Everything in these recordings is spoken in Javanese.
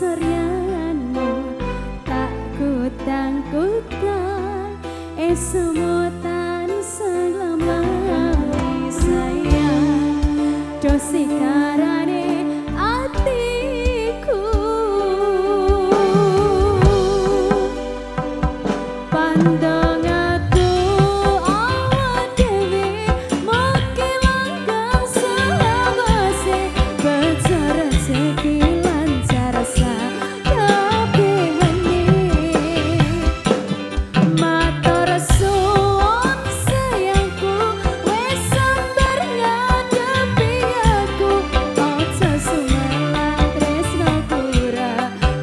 soryanmu tak kutang-kutang semutan selama sayang dosi karane atiku pandang aku awak dewe mungkin langgang selawase becara sekilan carasa kabehane matur suwun sayangku wis sabar ngadepi aku aja sumelang tresnaku ora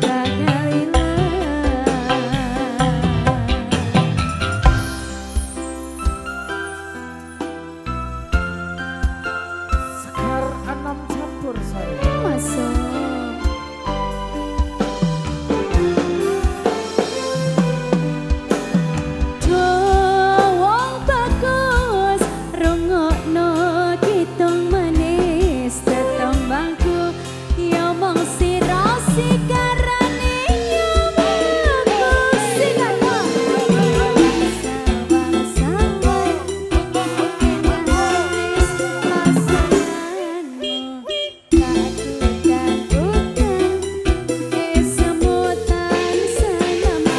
bakal ilang Sekar enam campur saya masuk wong bagus rungokno kitong manis tetembangku ya mong sira sikarane nyamaku sikatno bangsa-bangsa manis pasanganmu tak kutang-kutang semutan selama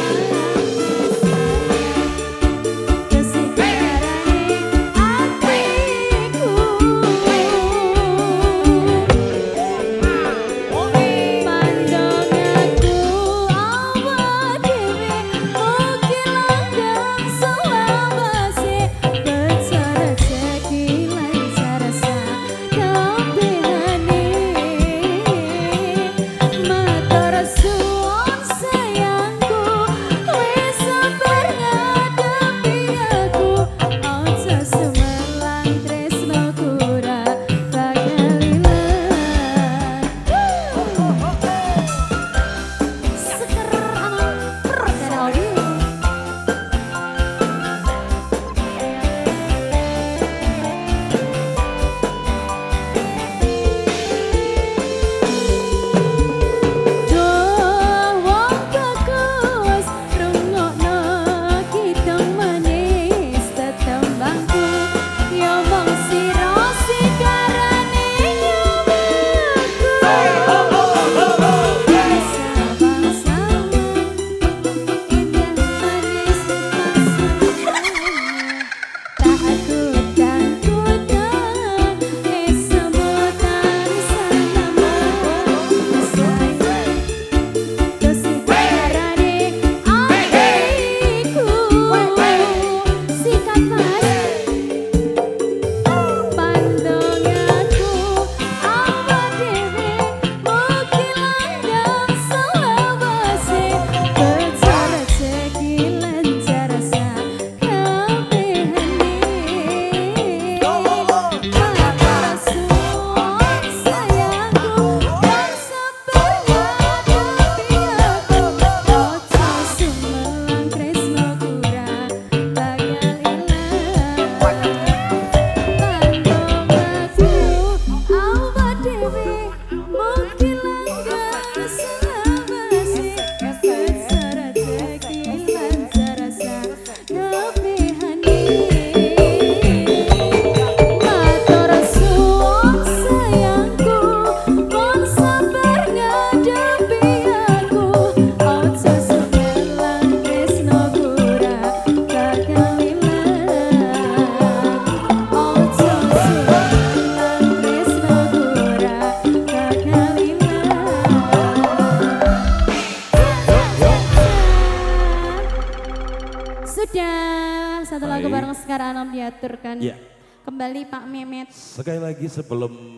Sudah satu lagu bareng Sekar Anom diaturkan. Ya. Kembali Pak Mehmet. Sekali lagi sebelum